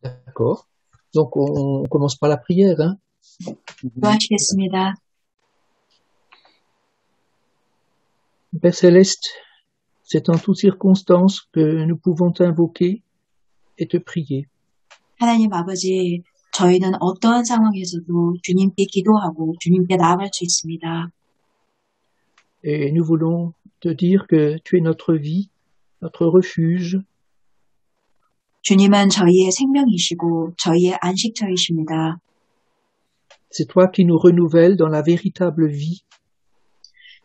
D'accord. Donc on commence par la prière, hein. 기도하시겠습니다. Père Céleste, c'est en toutes circonstances que nous pouvons t'invoquer et te prier. 하나님 아버지, 저희는 어떠한 상황에서도 주님께 기도하고 주님께 나아갈 수 있습니다. Et nous voulons te dire que tu es notre vie, notre refuge. 주님은 저희의 생명이시고 저희의 안식처이십니다. C'est toi qui nous renouvelles dans la véritable vie.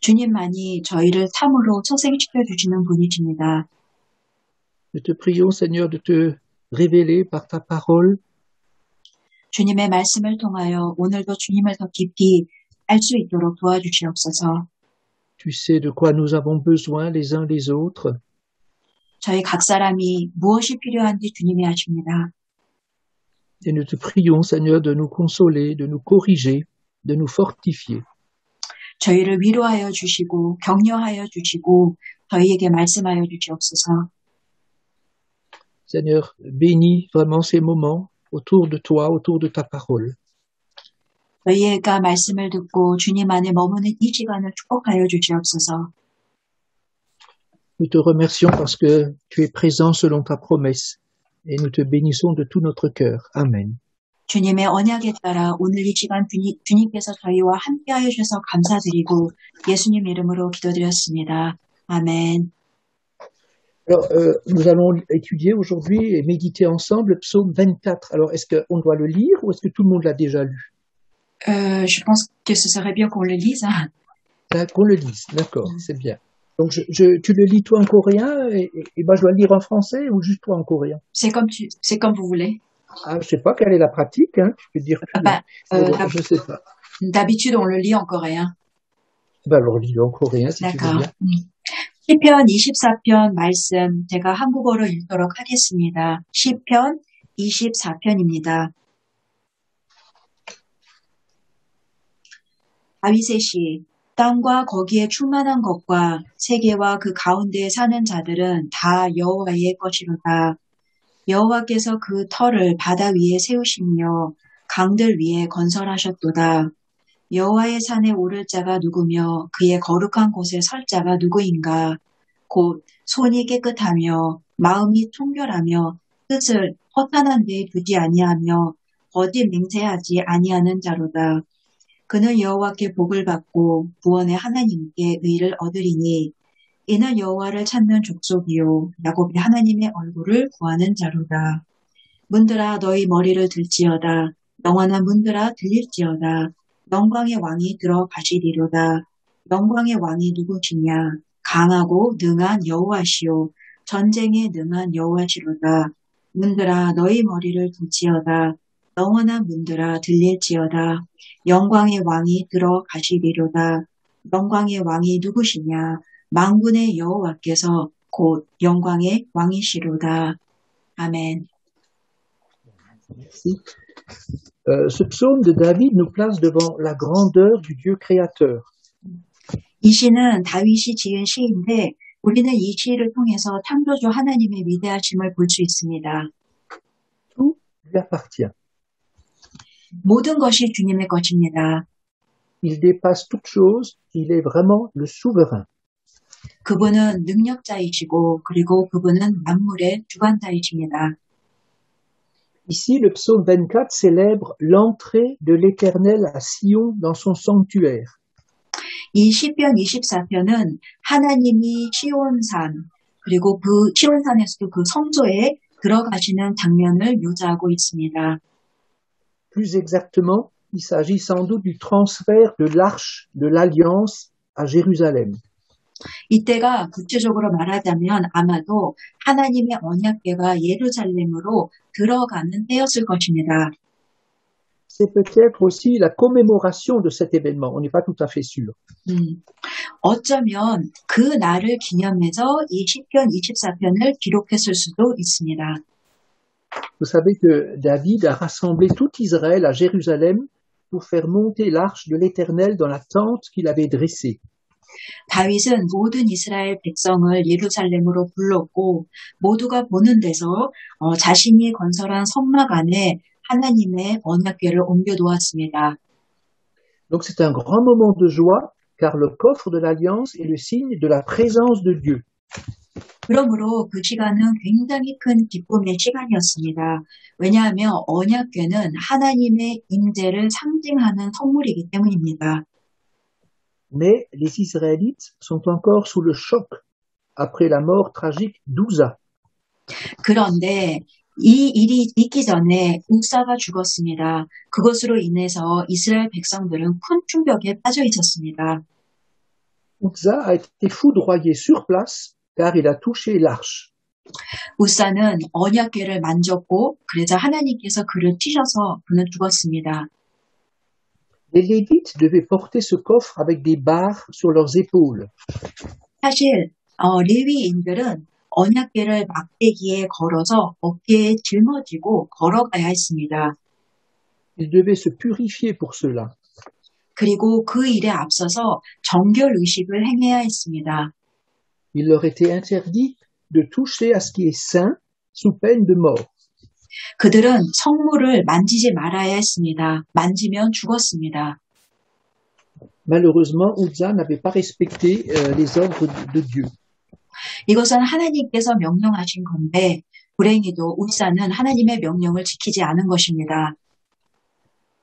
주님만이 저희를 참으로 소생시켜 주시는 분이십니다. Nous te prions, Seigneur, de te révéler par ta parole. 주님의 말씀을 통하여 오늘도 주님을 더 깊이 알 수 있도록 도와주시옵소서. Tu sais de quoi nous avons besoin les uns les autres. 저희 각 사람이 무엇이 필요한지 주님이 아십니다. Et nous te prions, Seigneur, de nous consoler, de nous corriger, de nous fortifier. 저희를 위로하여 주시고 격려하여 주시고 저희에게 말씀하여 주시옵소서. Seigneur, bénis vraiment ces moments autour de toi, autour de ta parole. 저희가 말씀을 듣고 주님 안에 머무는 이 시간을 축복하여 주시옵소서. Nous te remercions parce que tu es présent selon ta promesse et nous te bénissons de tout notre cœur. Amen. 주님의 언약에 따라 오늘 이 시간 주님께서 저희와 함께하여 주셔서 감사드리고 예수님 이름으로 기도드렸습니다. 아멘. Alors, nous allons étudier aujourd'hui et méditer ensemble le psaume 24. Alors, est-ce qu'on doit le lire ou est-ce que tout le monde l'a déjà lu? Je pense que ce serait bien qu'on le lise. Qu'on le lise, d'accord, c'est bien. Donc, tu le lis toi en coréen et moi je dois le lire en français ou juste toi en coréen? C'est comme vous voulez. Ah, je sais pas quelle est la pratique, hein. Tu peux dire tout. Je sais pas. D'habitude, on le lit en coréen. Alors, lis-le en coréen si tu veux bien. 시편 24편 말씀 제가 한국어로 읽도록 하겠습니다. 시편 24편입니다. 다윗의 시, 땅과 거기에 충만한 것과 세계와 그 가운데에 사는 자들은 다 여호와의 것이로다. 여호와께서 그 터를 바다 위에 세우시며 강들 위에 건설하셨도다. 여호와의 산에 오를 자가 누구며 그의 거룩한 곳에 설 자가 누구인가? 곧 손이 깨끗하며 마음이 청결하며 뜻을 허탄한 데에 두지 아니하며 거짓 맹세하지 아니하는 자로다. 그는 여호와께 복을 받고 구원의 하나님께 의를 얻으리니 이는 여호와를 찾는 족속이요 야곱의 하나님의 얼굴을 구하는 자로다. 문들아 너희 머리를 들지어다. 영원한 문들아 들릴지어다. 영광의 왕이 들어가시리로다. 영광의 왕이 누구시냐? 강하고 능한 여호와시요 전쟁에 능한 여호와시로다. 문들아 너희 머리를 들지어다. 영원한 문들아 들릴지어다. 영광의 왕이 들어가시리로다. 영광의 왕이 누구시냐? 만군의 여호와께서 곧 영광의 왕이시로다. 아멘. Merci. Ce psaume de David nous place devant la grandeur du Dieu créateur. 이 시는 다윗이 지은 시인데 우리는 이 시를 통해서 창조주 하나님의 위대하심을 볼 수 있습니다. Tout lui appartient. 모든 것이 주님의 것입니다. Il dépasse toute chose, il est vraiment le souverain. 그분은 능력자이시고 그리고 그분은 만물의 주관자이십니다. Ici, le psaume 24 célèbre l'entrée de l'Éternel à Sion dans son sanctuaire. 이 시편 24편은 하나님이 시온산 그리고 그 시온산에서도 그 성소에 들어가시는 장면을 묘사하고 있습니다. Plus exactement, il s'agit sans doute du transfert de l'arche de l'Alliance à Jérusalem. 이때가 구체적으로 말하자면 아마도 하나님의 언약궤가 예루살렘으로 들어가는 때였을 것입니다. C'est peut-être aussi la commémoration de cet événement, on n'est pas tout à fait sûr. 어쩌면 그 날을 기념해서 이 시편 24편을 기록했을 수도 있습니다. Vous savez que David a rassemblé tout Israël à Jérusalem pour faire monter l'arche de l'Éternel dans la tente qu'il avait dressée. 다윗은 모든 이스라엘 백성을 예루살렘으로 불렀고 모두가 보는 데서 자신이 건설한 성막 안에 하나님의 언약궤를 옮겨놓았습니다. Donc c'est un grand moment de joie, car le coffre de l'Alliance est le signe de la présence de Dieu. 그러므로 그 시간은 굉장히 큰 기쁨의 시간이었습니다. 왜냐하면 언약궤는 하나님의 임재를 상징하는 선물이기 때문입니다. Mais les Israélites sont encore sous le choc après la mort tragique d'Ouza. 그런데 이 일이 있기 전에 욱사가 죽었습니다. 그것으로 인해서 이스라엘 백성들은 큰 충격에 빠져 있었습니다. Ouza a été foudroyé sur place car il a touché l'arche. 욱사는 언약궤를 만졌고 그래서 하나님께서 그를 치셔서 그는 죽었습니다. Les Lévites devaient porter ce coffre avec des barres sur leurs épaules. 사실 레위인들은 언약궤를 막대기에 걸어서 어깨에 짊어지고 걸어가야 했습니다. Ils devaient se purifier pour cela. 그리고 그 일에 앞서서 정결 의식을 행해야 했습니다. Il leur était interdit de toucher à ce qui est saint sous peine de mort. 그들은 성물을 만지지 말아야 했습니다. 만지면 죽었습니다. Malheureusement, Ouza n'avait pas respecté les ordres de Dieu. 이것은 하나님께서 명령하신 건데 불행히도 욱사는 하나님의 명령을 지키지 않은 것입니다.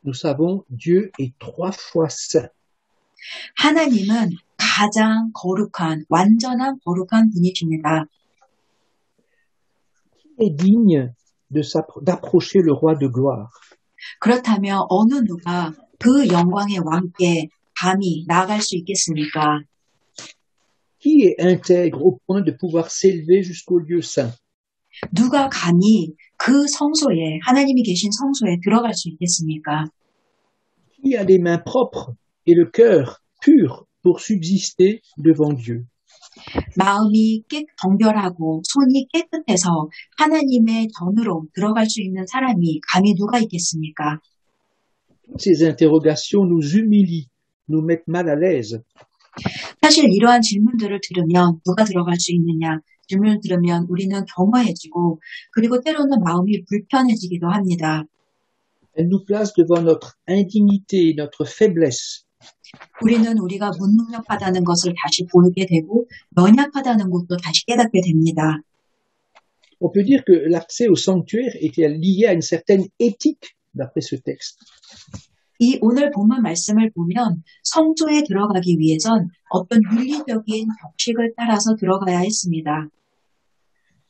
Nous savons, Dieu est 3 fois saint. 하나님은 가장 거룩한, 완전한 거룩한 분이십니다. Qui est digne d'approcher le roi de gloire? 그렇다면 어느 누가 그 영광의 왕께 감히 나아갈 수 있겠습니까? Qui est intègre au point de pouvoir s'élever jusqu'au lieu saint? 누가 감히 그 성소에, 하나님이 계신 성소에 들어갈 수 있겠습니까? Qui a les mains propres et le cœur pur pour subsister devant Dieu? 마음이 정결하고 손이 깨끗해서 하나님의 전으로 들어갈 수 있는 사람이 감히 누가 있겠습니까? Toutes ces interrogations nous humilient, nous mettent mal à l'aise. 사실 이러한 질문들을 들으면 누가 들어갈 수 있느냐? 질문을 들으면 우리는 겸허해지고 그리고 때로는 마음이 불편해지기도 합니다. Elle nous place devant notre indignité, notre faiblesse. 우리는 우리가 무능력하다는 것을 다시 보게 되고 연약하다는 것도 다시 깨닫게 됩니다. On peut dire que l'accès au sanctuaire était lié à une certaine éthique d'après ce texte. 이 오늘 본문 말씀을 보면 성소에 들어가기 위해선 어떤 윤리적인 격식을 따라서 들어가야 했습니다.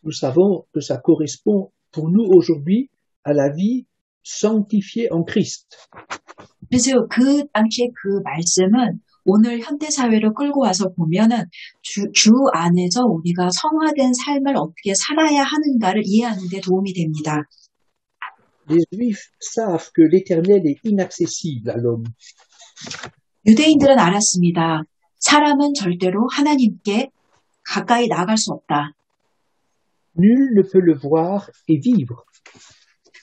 Nous savons que ça correspond pour nous aujourd'hui à la vie sanctifiée en Christ. 그래서 그 당시에 그 말씀은 오늘 현대 사회를 끌고 와서 보면은 주 안에서 우리가 성화된 삶을 어떻게 살아야 하는가를 이해하는 데 도움이 됩니다. Les Juifs savent que l'Éternel est inaccessible à l'homme. 유대인들은 알았습니다. 사람은 절대로 하나님께 가까이 나갈 수 없다. Nul ne peut le voir et vivre.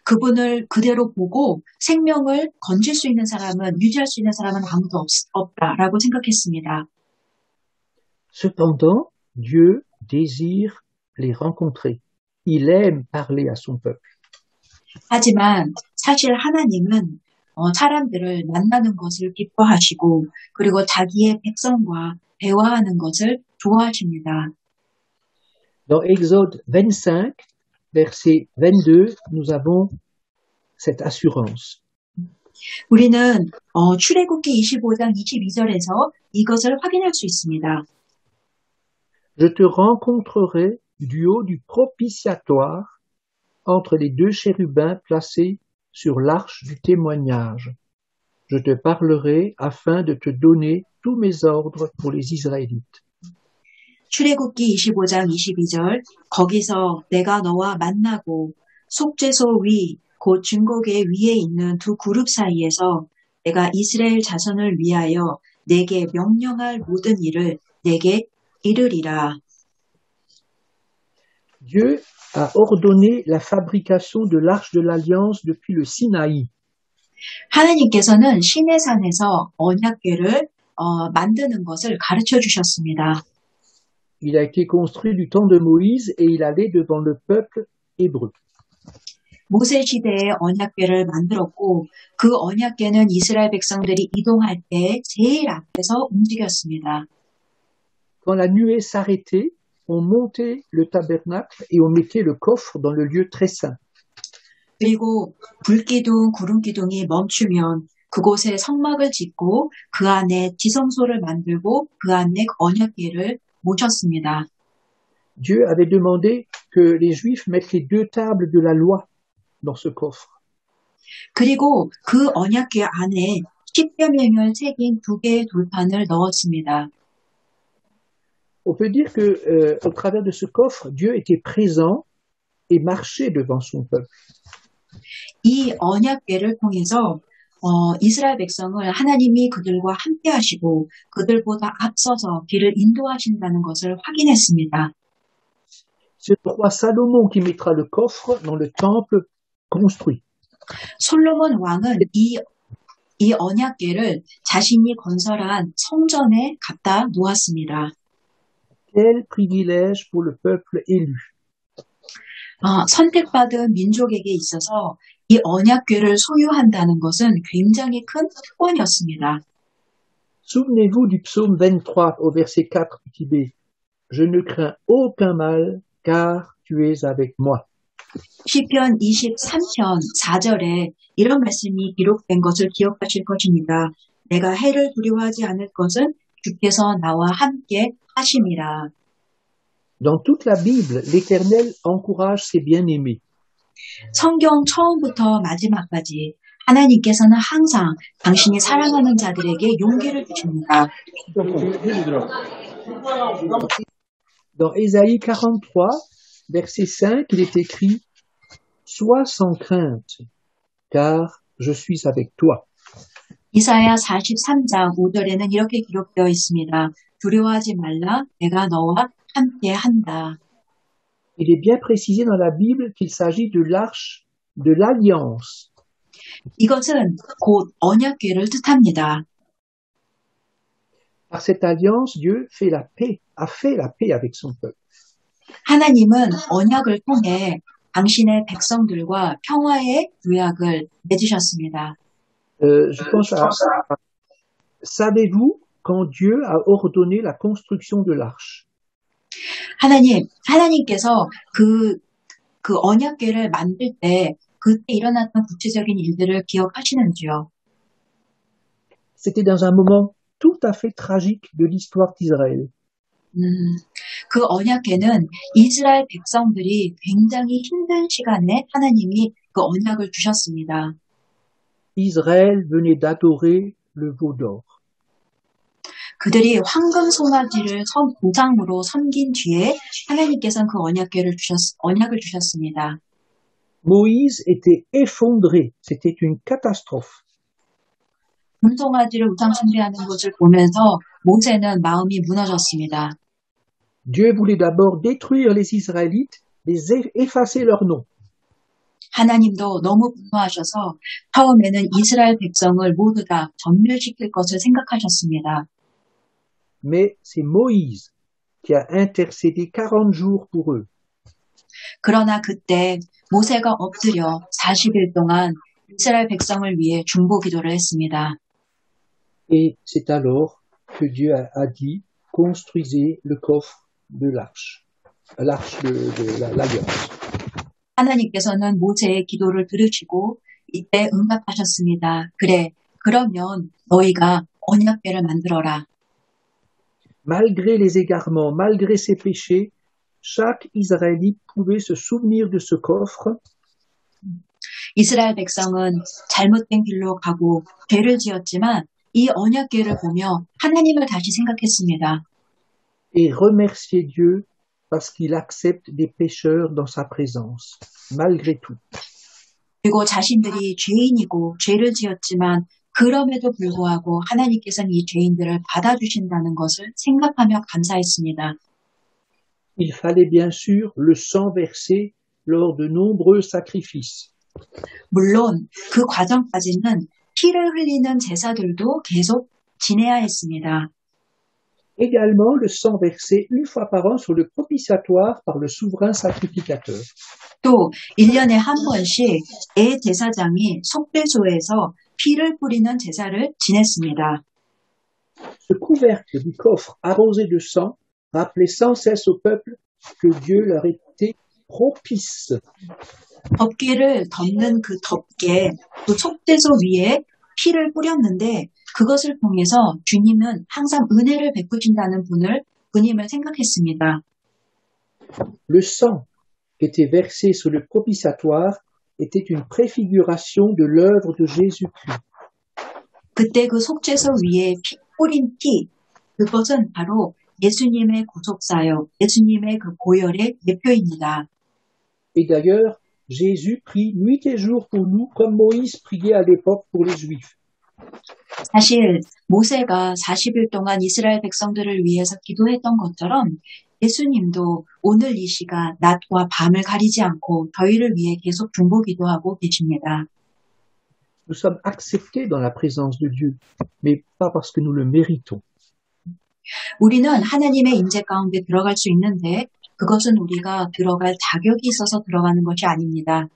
그분을 그대로 보고 생명을 건질 수 있는 사람은, 유지할 수 있는 사람은 아무도 없다라고 생각했습니다. Cependant, Dieu désire les rencontrer. Il aime parler à son peuple. 하지만 사실 하나님은 사람들을 만나는 것을 기뻐하시고 그리고 자기의 백성과 대화하는 것을 좋아하십니다. Dans Exode 25, verset 22, nous avons cette assurance. 우리는 출애굽기 25장 22절에서 이것을 확인할 수 있습니다. Je te rencontrerai du haut du propitiatoire entre les 2 chérubins placés sur l'arche du témoignage. Je te parlerai afin de te donner tous mes ordres pour les Israélites. 출애굽기 25장 22절 거기서 내가 너와 만나고 속죄소 위 곧 증거궤 위에 있는 두 그룹 사이에서 내가 이스라엘 자손을 위하여 내게 명령할 모든 일을 내게 이르리라. Dieu a ordonné la fabrication de l'arche de l'Alliance depuis le Sinaï. 하나님께서는 시내산에서 언약궤를 만드는 것을 가르쳐 주셨습니다. Il a été construit du temps de Moïse et il allait devant le peuple hébreu. 모세 시대에 언약궤를 만들었고 그 언약궤는 이스라엘 백성들이 이동할 때 제일 앞에서 움직였습니다. Quand la nuée s'arrêtait, on montait le tabernacle et on mettait le coffre dans le lieu très saint. 그리고 불기둥, 구름기둥이 멈추면 그곳에 성막을 짓고 그 안에 지성소를 만들고 그 안에 언약궤를 모셨습니다. Dieu avait demandé que les Juifs mettent les 2 tables de la loi dans ce coffre. 그리고 그 언약궤 안에 십계명을 새긴 2개의 돌판을 넣었습니다. On peut dire que, au travers de ce coffre, Dieu était présent et marchait devant son peuple. 이 언약궤를 통해서 이스라엘 백성을 하나님이 그들과 함께 하시고 그들보다 앞서서 길을 인도하신다는 것을 확인했습니다. C'est le roi Salomon qui mettra le coffre dans le temple construit. 솔로몬 왕은 이 언약궤를 자신이 건설한 성전에 갖다 놓았습니다. Quel privilège pour le peuple élu. 선택받은 민족에게 있어서 이 언약궤를 소유한다는 것은 굉장히 큰 특권이었습니다. Souvenez-vous du psaume 23 au verset 4 petit b. Je ne crains aucun mal car tu es avec moi. 시편 23편 4절에 이런 말씀이 기록된 것을 기억하실 것입니다. 내가 해를 두려워하지 않을 것은 주께서 나와 함께 하심이라. Dans toute la Bible, l'Éternel encourage ses bien-aimés. 성경 처음부터 마지막까지 하나님께서는 항상 당신이 사랑하는 자들에게 용기를 주십니다. Dans Ésaïe 43, verset 5, il est écrit « Sois sans crainte, car je suis avec toi. » 이사야 43장 5절에는 이렇게 기록되어 있습니다. 두려워하지 말라, 내가 너와 함께 한다. Il est bien précisé dans la Bible qu'il s'agit de l'arche de l'alliance. 이것은 곧 언약궤를 뜻합니다. Par cette alliance, Dieu a fait la paix avec son peuple. 하나님은 언약을 통해 당신의 백성들과 평화의 구약을 맺으셨습니다. Je pense savez-vous quand Dieu a ordonné la construction de l'arche? 하나님께서 그 언약궤를 만들 때 그때 일어났던 구체적인 일들을 기억하시는지요? C'était dans un moment tout à fait tragique de l'histoire d'Israël. 그 언약궤는 이스라엘 백성들이 굉장히 힘든 시간에 하나님이 그 언약을 주셨습니다. Israël venait d'adorer le veau d'or. 그들이 황금 송아지를 우상으로 섬긴 뒤에 하나님께서는 그 언약을 주셨습니다. Moïse était effondré. C'était une catastrophe. 금송아지를 우상 숭배하는 것을 보면서 모세는 마음이 무너졌습니다. Dieu voulait d'abord détruire les Israélites, les effacer leur nom. 하나님도 너무 분노하셔서 처음에는 이스라엘 백성을 모두 다 전멸시킬 것을 생각하셨습니다. Mais c'est Moïse qui a intercédé 40 jours pour eux. 그러나 그때 모세가 엎드려 40일 동안 이스라엘 백성을 위해 중보 기도를 했습니다. Et c'est alors que Dieu a dit, construisez le coffre de l'arche de l'alliance. 하나님께서는 모세의 기도를 들으시고 이때 응답하셨습니다. 그래, 그러면 너희가 언약궤를 만들어라. Malgré les égarements, malgré ses péchés, chaque Israélite pouvait se souvenir de ce coffre. 이스라엘 백성은 잘못된 길로 가고 죄를 지었지만 이 언약궤를 보며 하나님을 다시 생각했습니다. Et remercier Dieu parce qu'il accepte des pécheurs dans sa présence, malgré tout. 그리고 자신들이 죄인이고 죄를 지었지만 그럼에도 불구하고 하나님께서는 이 죄인들을 받아주신다는 것을 생각하며 감사했습니다. Il fallait bien sûr le sang versé lors de nombreux sacrifices. 물론 그 과정까지는 피를 흘리는 제사들도 계속 지내야 했습니다. Également, le sang versé une fois par an sur le propitiatoire par le souverain sacrificateur. 또 1년에 한 번씩 대제사장이 속죄소에서 피를 뿌리는 제사를 지냈습니다. Ce couvercle du coffre arrosé de sang rappelait sans cesse au peuple que Dieu leur était propice. 덮개를 덮는 그 덮개, 또 속죄소 위에 피를 뿌렸는데 그것을 통해서 주님은 항상 은혜를 베푸신다는 분임을 생각했습니다. Le sang qui était versé sur le propitiatoire était une préfiguration de l'œuvre de Jésus-Christ. 그때 그 속죄소 위에 뿌린 피, 그것은 바로 예수님의 구속사역, 예수님의 그 보혈의 대표입니다. Et d'ailleurs, Jésus prie nuit et jour pour nous, comme Moïse priait à l'époque pour les Juifs. 사실 모세가 40일 동안 이스라엘 백성들을 위해서 기도했던 것처럼 예수님도 오늘 이 시가 낮과 밤을 가리지 않고 저희를 위해 계속 중보 기도하고 계십니다. Nous sommes acceptés dans la présence de Dieu, mais pas parce que nous le méritons. 우리는 하나님의 임재 가운데 들어갈 수 있는데 그것은 우리가 들어갈 자격이 있어서 들어가는 것이 아닙니다.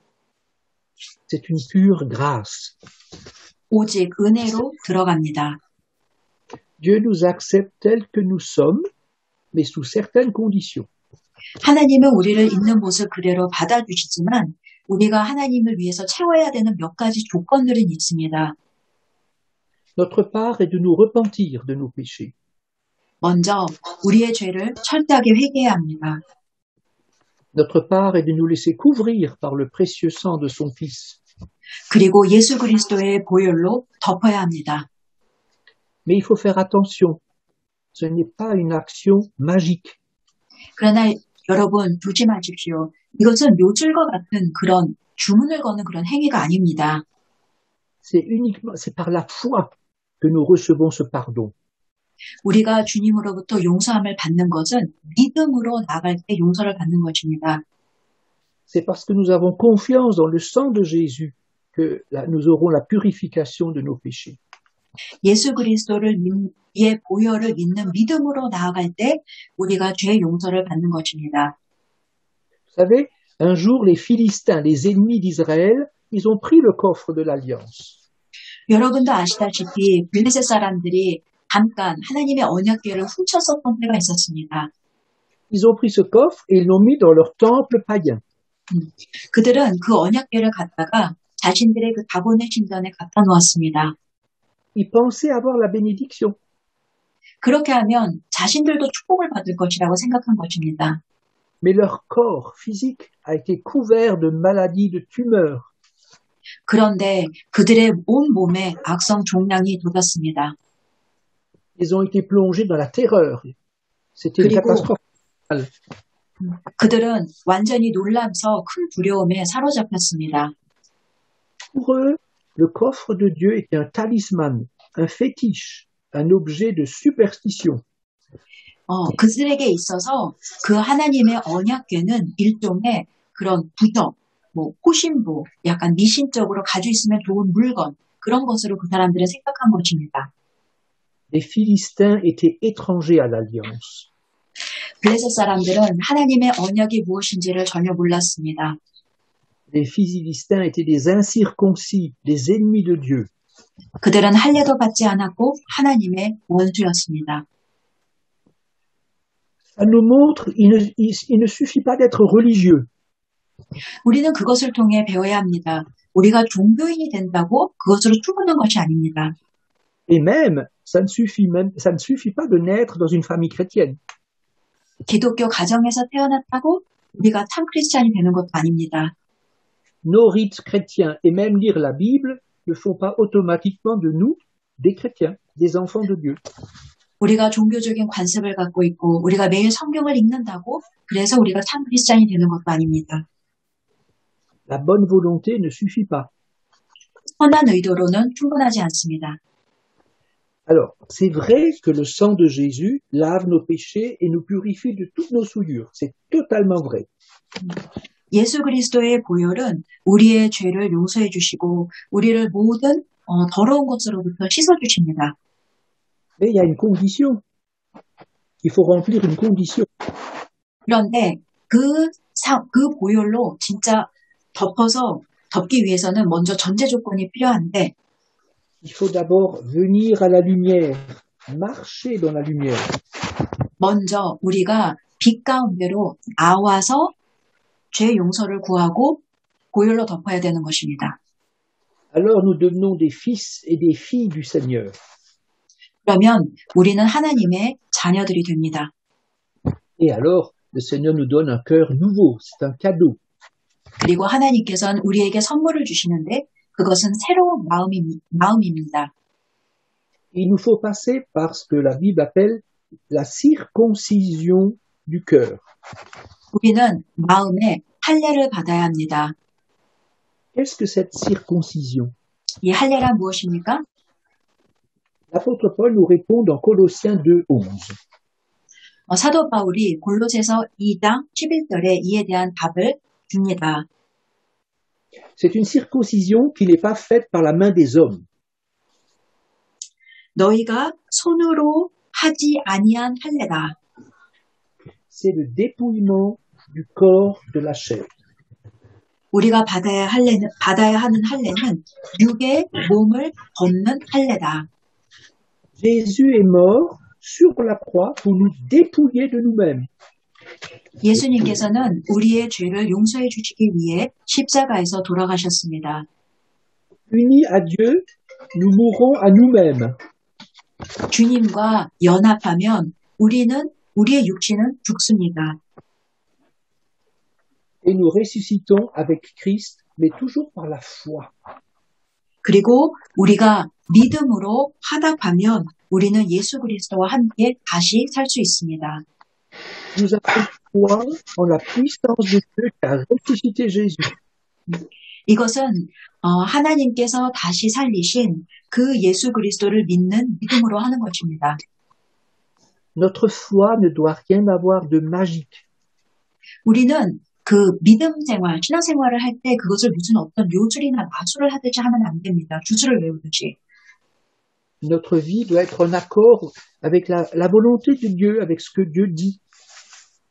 C'est une pure grâce. 오직 은혜로 들어갑니다. Dieu nous accepte tels que nous sommes, mais sous certaines conditions. 하나님은 우리를 있는 모습 그대로 받아주시지만 우리가 하나님을 위해서 채워야 되는 몇 가지 조건들은 있습니다. Notre part est de nous repentir de nos péchés. 먼저 우리의 죄를 철저하게 회개해야 합니다. Notre part est de nous laisser couvrir par le précieux sang de son Fils. 그리고 예수 그리스도의 보혈로 덮어야 합니다. Mais il faut faire attention. Ce n'est pas une action magique. 그러나 여러분 조심하십시오. 이것은 묘술과 같은 그런 주문을 거는 그런 행위가 아닙니다. C'est par la foi que nous recevons ce pardon. 우리가 주님으로부터 용서함을 받는 것은 믿음으로 나갈 때 용서를 받는 것입니다. C'est parce que nous avons confiance dans le sang de Jésus que nous aurons la purification de nos péchés. 예수 그리스도를 의 보혈을 믿는 믿음으로 나아갈 때 우리가 죄의 용서를 받는 것입니다. Vous savez, un jour, les Philistins, les ennemis d'Israël, ils ont pris le coffre de l'Alliance. 여러분도 아시다시피 블레셋 사람들이 잠깐 하나님의 언약궤를 훔쳤었던 때가 있었습니다. Ils ont pris ce coffre et ils l'ont mis dans leur temple païen. 그들은 그 언약궤를 갖다가 자신들의 그 다곤의 신전에 갖다 놓았습니다. Ils pensaient avoir la bénédiction. 그렇게 하면 자신들도 축복을 받을 것이라고 생각한 것입니다. Mais leur corps physique a été couvert de maladies, de tumeurs. 그런데 그들의 온 몸에 악성 종양이 돋았습니다. Ils ont été plongés dans la terreur. C'était une catastrophe. 그들은 완전히 놀라서 큰 두려움에 사로잡혔습니다. Pour eux, le coffre de Dieu était un talisman, un fétiche, un objet de superstition. 그들에게 있어서 그 하나님의 언약궤는 일종의 그런 부적, 호신부, 약간 미신적으로 가지고 있으면 좋은 물건, 그런 것으로 그 사람들은 생각한 것입니다. Les Philistins étaient étrangers à l'alliance. 블레셋 사람들은 하나님의 언약이 무엇인지를 전혀 몰랐습니다. Les Philistins étaient des incirconcis, des ennemis de Dieu. 그들은 할례도 받지 않았고 하나님의 원수였습니다. Ça nous montre il ne suffit pas d'être religieux. 우리는 그것을 통해 배워야 합니다. 우리가 종교인이 된다고 그것으로 충분한 것이 아닙니다. Et même, ça ne suffit pas de naître dans une famille chrétienne. 기독교 가정에서 태어났다고 우리가 참 크리스찬이 되는 것도 아닙니다. Nos rites chrétiens et même lire la Bible ne font pas automatiquement de nous des chrétiens, des enfants de Dieu. 우리가 종교적인 관습을 갖고 있고 우리가 매일 성경을 읽는다고 그래서 우리가 참 크리스찬이 되는 것도 아닙니다. La bonne volonté ne suffit pas. 선한 의도로는 충분하지 않습니다. Alors, c'est vrai que le sang de Jésus lave nos péchés et nous purifie de toutes nos souillures. C'est totalement vrai. 예수 그리스도의 보혈은 우리의 죄를 용서해 주시고 우리를 모든 더러운 것으로부터 씻어 주십니다. Mais il y a une condition. Il faut remplir une condition. 그런데 그 보혈로 진짜 덮기 위해서는 먼저 전제 조건이 필요한데, Il faut d'abord venir à la lumière, marcher dans la lumière. 먼저 우리가 빛 가운데로 나와서 죄 용서를 구하고 보혈로 덮어야 되는 것입니다. Alors nous devenons des fils et des filles du Seigneur. 그러면 우리는 하나님의 자녀들이 됩니다. Et alors, le Seigneur nous donne un cœur nouveau. C'est un cadeau. 그리고 하나님께서는 우리에게 선물을 주시는데 그것은 새로운 마음입니다. Il nous faut passer par ce que la Bible appelle la circoncision du cœur. 우리는 마음에 할례를 받아야 합니다. Qu'est-ce que cette circoncision? 이 할례란 무엇입니까? L'apôtre Paul nous répond dans Colossiens 2:11. 사도 바울이 골로새서 2장 11절에 이에 대한 답을 줍니다. C'est une circoncision qui n'est pas faite par la main des hommes. 너희가 손으로 하지 아니한 할례다. C'est le dépouillement du corps de la chair. 우리가 받아야 하는 할례는 육의 몸을 벗는 할례다. Jésus est mort sur la croix pour nous dépouiller de nous-mêmes. 예수님께서는 우리의 죄를 용서해 주시기 위해 십자가에서 돌아가셨습니다. Unis à Dieu, nous mourrons à nous-mêmes. 주님과 연합하면 우리의 육신은 죽습니다. Et nous ressuscitons avec Christ, mais toujours par la foi. 그리고 우리가 믿음으로 화답하면 우리는 예수 그리스도와 함께 다시 살 수 있습니다. Nous avons foi en la puissance de Dieu qui a ressuscité Jésus. 이것은 하나님께서 다시 살리신 그 예수 그리스도를 믿는 믿음으로 하는 것입니다. Notre foi ne doit rien avoir de magique. 우리는 그 믿음 생활, 신앙 생활을 할 때 그것을 무슨 어떤 요술이나 마술을 하듯이 하면 안 됩니다. 주술을 외우듯이. Notre vie doit être en accord avec la volonté de Dieu, avec ce que Dieu dit.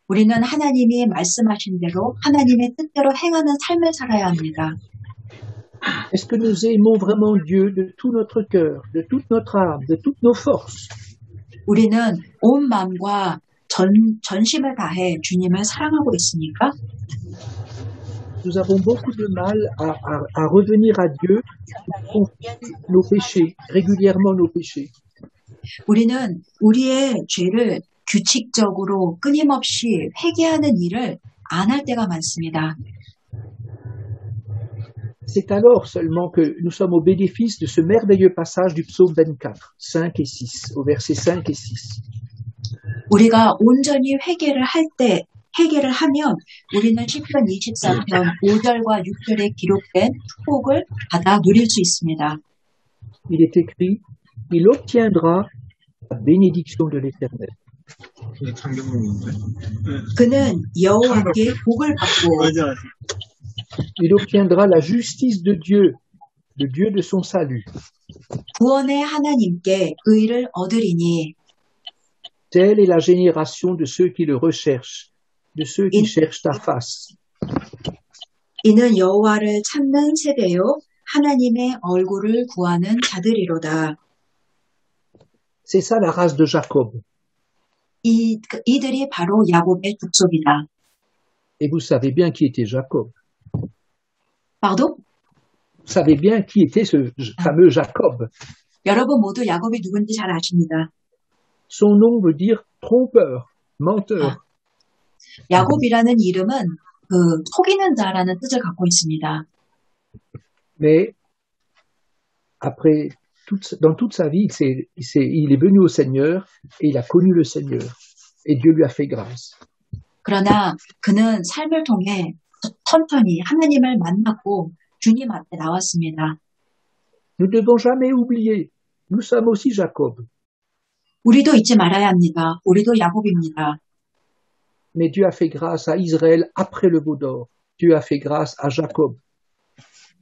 우리는 하나님이 말씀하신 대로 하나님의 뜻대로 행하는 삶을 살아야 합니다. Est-ce que nous aimons vraiment Dieu de tout notre cœur, de toute notre âme, de toutes nos forces? 우리는 온 마음과 전심을 다해 주님을 사랑하고 있습니까? Nous avons beaucoup de mal à revenir à Dieu pour confesser nos péchés, régulièrement nos péchés. 우리는 우리의 죄를 규칙적으로 끊임없이 회개하는 일을 안 할 때가 많습니다. C'est alors seulement que nous sommes au bénéfice de ce merveilleux passage du psaume 24, 5 et 6, au verset 5 et 6. 우리가 온전히 회개를 하면 우리는 시편 24편 5절과 6절에 기록된 축복을 받아 누릴 수 있습니다. Il est écrit, il obtiendra la bénédiction de l'Éternel. 그는 여호와께 복을 받고 Il obtiendra la justice de Dieu, le Dieu de son salut. 구원의 하나님께 의를 얻으리니 Telle est la génération de ceux qui le recherchent, de ceux qui cherchent ta face. 이는 여호와를 찾는 세대요 하나님의 얼굴을 구하는 자들이로다. C'est ça la race de Jacob. 이들이 바로 야곱의 족속이다. Et vous savez bien qui était Jacob. Pardon? Vous savez bien qui était ce fameux Jacob. 여러분 모두 야곱이 누군지 잘 아십니다. Son nom veut dire trompeur, menteur. 야곱이라는 이름은 속이는 자라는 뜻을 갖고 있습니다. Mais après, dans toute sa vie, il est venu au Seigneur et il a connu le Seigneur. Et Dieu lui a fait grâce. 그러나 그는 삶을 통해 천천히 하나님을 만났고 주님 앞에 나왔습니다. Nous ne devons jamais oublier, nous sommes aussi Jacob. 우리도 잊지 말아야 합니다. 우리도 야곱입니다. Mais Dieu a fait grâce à Israël après le veau d'or. Dieu a fait grâce à Jacob.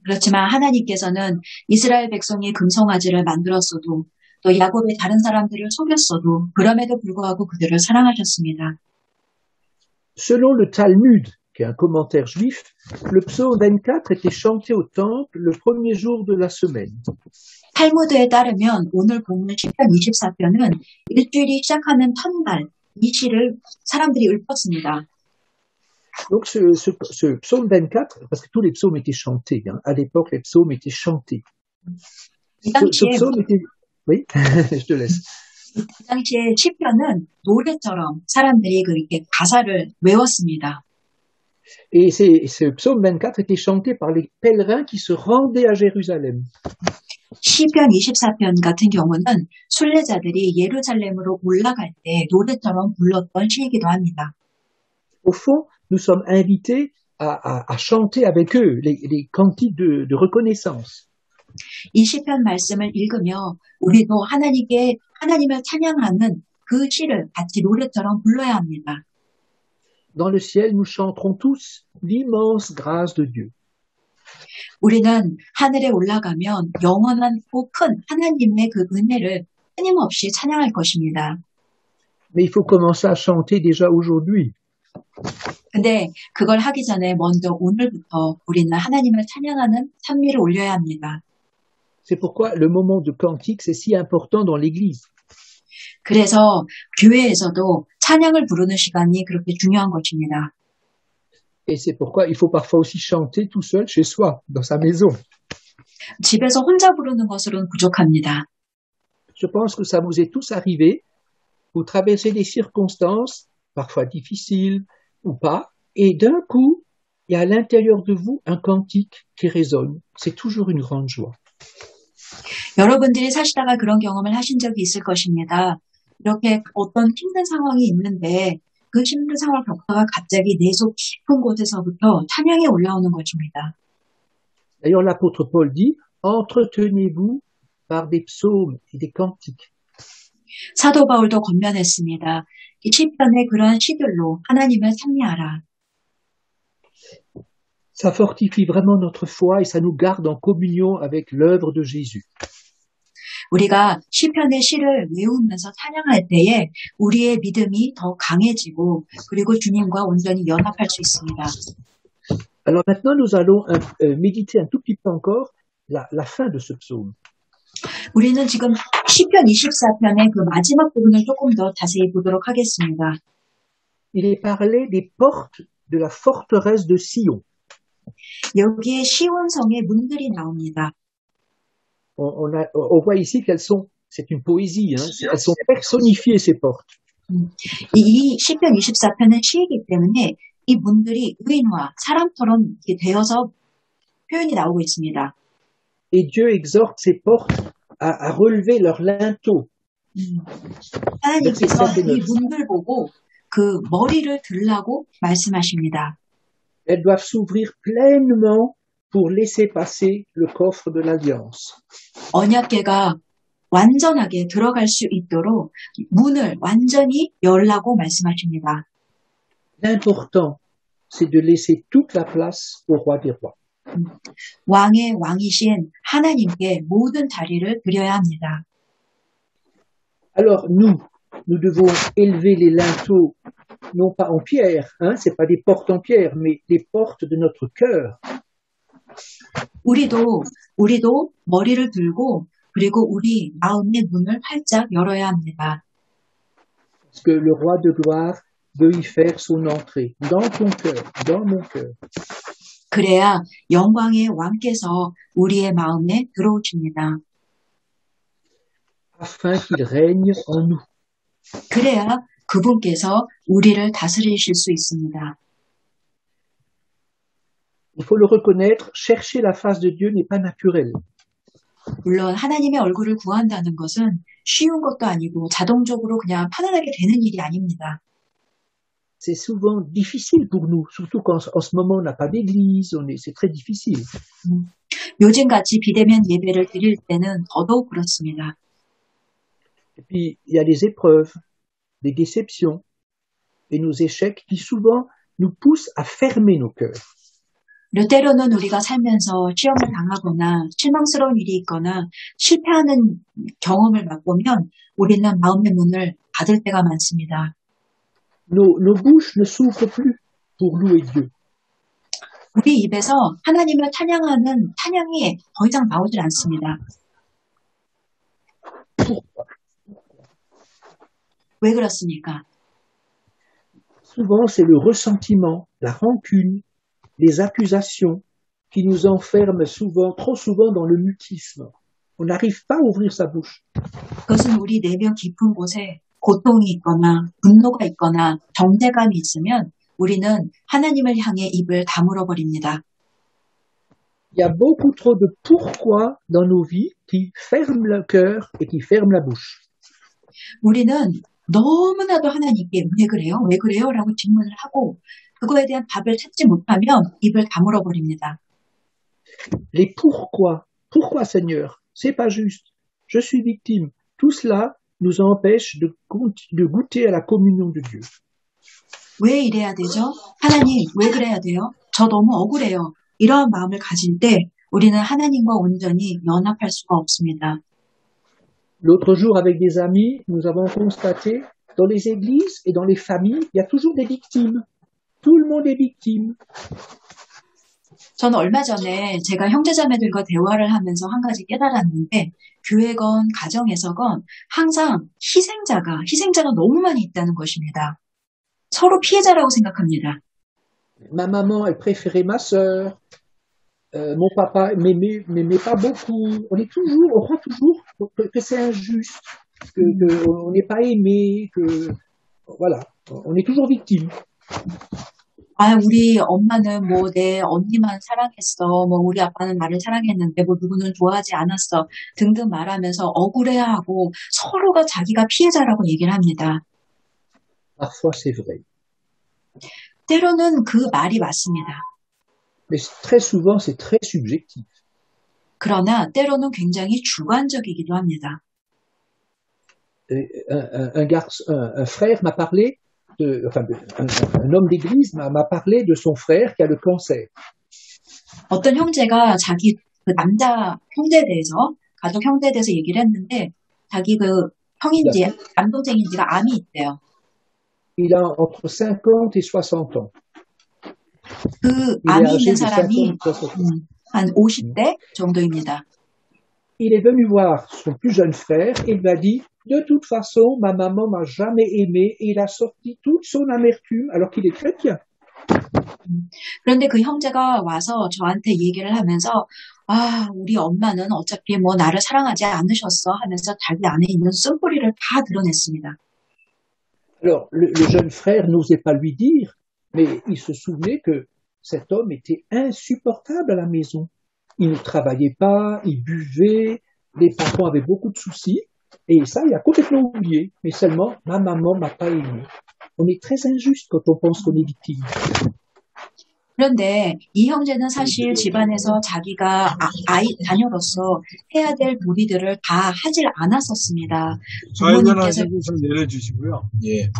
그렇지만 하나님께서는 이스라엘 백성이 금송아지를 만들었어도 또 야곱의 다른 사람들을 속였어도 그럼에도 불구하고 그들을 사랑하셨습니다. Selon le Talmud, qui est un commentaire juif, le psaume 24 était chanté au temple le premier jour de la semaine. 탈무드에 따르면 오늘 본문 시편 24편은 일주일이 시작하는 첫날 이 시를 사람들이 읊었습니다. Donc ce psaume 24, parce que tous les psaumes étaient chantés, hein, à l'époque les psaumes étaient chantés. 이 Ce 당시에, psaume était... Oui, je te laisse. 이 당시에 시편은 노래처럼 사람들이 그렇게 가사를 외웠습니다. Et ce psaume 24 était chanté par les pèlerins qui se rendaient à Jérusalem. 시편 24편 같은 경우는 순례자들이 예루살렘으로 올라갈 때 노래처럼 불렀던 시이기도 합니다. Au fond, nous sommes invités à chanter avec eux les cantiques de reconnaissance. 이 시편 말씀을 읽으며 우리도 하나님을 찬양하는 그 시를 같이 노래처럼 불러야 합니다. Dans le ciel, nous chanterons tous l'immense grâce de Dieu. 우리는 하늘에 올라가면 영원하고 큰 하나님의 그 은혜를 끊임없이 찬양할 것입니다. Mais il faut commencer à chanter déjà aujourd'hui. 근데 그걸 하기 전에 먼저 오늘부터 우리는 하나님을 찬양하는 찬미를 올려야 합니다. C'est pourquoi le moment de cantique, c'est si important dans l'Église. 그래서 교회에서도 찬양을 부르는 시간이 그렇게 중요한 것입니다. Et c'est pourquoi il faut parfois aussi chanter tout seul chez soi, dans sa maison. 집에서 혼자 부르는 것으로는 부족합니다. Je pense que ça vous est tous arrivé. Vous traversez des circonstances, parfois difficiles ou pas, et d'un coup, il y a à l'intérieur de vous un cantique qui résonne. C'est toujours une grande joie. 여러분들이 사시다가 그런 경험을 하신 적이 있을 것입니다. 이렇게 어떤 힘든 상황이 있는데 그 힘든 상황을 겪다가 갑자기 내 속 깊은 곳에서부터 찬양이 올라오는 것입니다. D'ailleurs, l'apôtre Paul dit, entretenez-vous par des psaumes et des cantiques. 사도 바울도 권면했습니다. 이 시편의 그러한 시들로 하나님을 찬미하라. Ça fortifie vraiment notre foi et ça nous garde en communion avec l'œuvre de Jésus. 우리가 시편의 시를 외우면서 찬양할 때에 우리의 믿음이 더 강해지고 그리고 주님과 온전히 연합할 수 있습니다. Alors maintenant, nous allons méditer un tout petit peu encore la fin de ce psaume. 우리는 지금 시편 24편의 그 마지막 부분을 조금 더 자세히 보도록 하겠습니다. Il est parlé des portes de la forteresse de Sion. 여기에 시온성의 문들이 나옵니다. On voit ici c'est une poésie, hein, elles sont personnifiées ces portes. 이 시편 24편은 시이기 때문에 이 문들이 의인화, 사람처럼 이렇게 되어서 표현이 나오고 있습니다. Et Dieu exhorte ces portes à relever leur linteau. 하나님께서 이 문들 보고 그 머리를 들라고 말씀하십니다. Elles doivent s'ouvrir pleinement pour laisser passer le coffre de l'Alliance. 언약궤가 완전하게 들어갈 수 있도록 문을 완전히 열라고 말씀하십니다. L'important, c'est de laisser toute la place au roi des rois. 왕의 왕이신 하나님께 모든 자리를 드려야 합니다. Alors nous devons élever les linteaux, non pas en pierre, hein, c'est pas des portes en pierre, mais les portes de notre cœur. 우리도 머리를 들고 그리고 우리 마음의 문을 활짝 열어야 합니다. Parce que le roi de gloire veut y faire son entrée dans ton cœur, dans mon cœur. 그래야 영광의 왕께서 우리의 마음에 들어오십니다. Afin qu'il règne en nous. 그래야 그분께서 우리를 다스리실 수 있습니다. Il faut le reconnaître, chercher la face de Dieu n'est pas naturel. 물론 하나님의 얼굴을 구한다는 것은 쉬운 것도 아니고 자동적으로 그냥 편안하게 되는 일이 아닙니다. C'est souvent difficile pour nous, surtout quand en ce moment on n'a pas d'église, c'est très difficile. 요즘같이 비대면 예배를 드릴 때는 더더욱 그렇습니다. Et puis il y a des épreuves, des déceptions et nos échecs qui souvent nous poussent à fermer nos cœurs. 그리고 때로는 우리가 살면서 시험을 당하거나 실망스러운 일이 있거나 실패하는 경험을 맛보면 우리는 마음의 문을 닫을 때가 많습니다. Nos bouches ne s'ouvrent plus pour louer Dieu. 우리 입에서 하나님을 찬양하는 찬양이 더 이상 나오질 않습니다. 왜 그렇습니까? Souvent, c'est le ressentiment, la rancune, les accusations qui nous enferment souvent, trop souvent dans le mutisme. On n'arrive pas à ouvrir sa bouche. 그것은 우리 내면 깊은 곳에 고통이 있거나 분노가 있거나 정죄감이 있으면 우리는 하나님을 향해 입을 다물어 버립니다. Il y a beaucoup trop de pourquoi dans nos vies qui ferment le cœur et qui ferment la bouche. 우리는 너무나도 하나님께 왜 그래요? 왜 그래요? 라고 질문을 하고 그거에 대한 답을 찾지 못하면 입을 다물어 버립니다. Les pourquoi Seigneur, c'est pas juste, je suis victime, tout cela nous empêche de goûter à la communion de Dieu. 왜 이래야 되죠? 하나님, 왜 그래야 돼요? 저 너무 억울해요. 이러한 마음을 가질 때 우리는 하나님과 온전히 연합할 수가 없습니다. L'autre jour, avec des amis, nous avons constaté, dans les églises et dans les familles, il y a toujours des victimes. Tout le monde est victime. 저는 얼마 전에 제가 형제자매들과 대화를 하면서 한 가지 깨달았는데 교회건 가정에서건 항상 희생자가 너무 많이 있다는 것입니다. 서로 피해자라고 생각합니다. Ma maman, elle préférait ma sœur. Mon papa m'aimait pas beaucoup. On croit toujours que c'est injuste, qu'on n'est pas aimé, voilà, on est toujours victime. 우리 엄마는 뭐 내 언니만 사랑했어, 뭐 우리 아빠는 나를 사랑했는데 뭐 누구는 좋아하지 않았어 등등 말하면서 억울해하고 서로가 자기가 피해자라고 얘기를 합니다. Parfois c'est vrai. 때로는 그 말이 맞습니다. Mais très souvent c'est très subjectif. 그러나 때로는 굉장히 주관적이기도 합니다. Un frère m'a parlé un homme d'église m'a parlé de son frère qui a le cancer. 어떤 형제가 자기 그 남자 형제에 대해서 가족 형제에 대해서 얘기를 했는데 자기 그 형인지 남동생인지가 암이 있대요. Il a entre 50 et 60 ans. 그 암이 있는 사람이 한 50대 정도입니다. Il est venu voir son plus jeune frère et lui a dit de toute façon, ma maman m'a jamais aimé et il a sorti toute son amertume alors qu'il est chrétien. 그런데 그 형제가 와서 저한테 얘기를 하면서 우리 엄마는 어차피 뭐 나를 사랑하지 않으셨어 하면서 자기 안에 있는 쓴뿌리를 다 드러냈습니다. Alors, le jeune frère n'osait pas lui dire, mais il se souvenait que cet homme était insupportable à la maison. Il ne travaillait pas, il buvait, les parents avaient beaucoup de soucis, et ça, il a complètement oublié. Mais seulement, ma maman m'a pas aimé. On est très injuste quand on pense qu'on est victime. 그런데 이 형제는 사실 집안에서 자기가 자녀로서 해야 될 도리들을 다 하질 않았었습니다.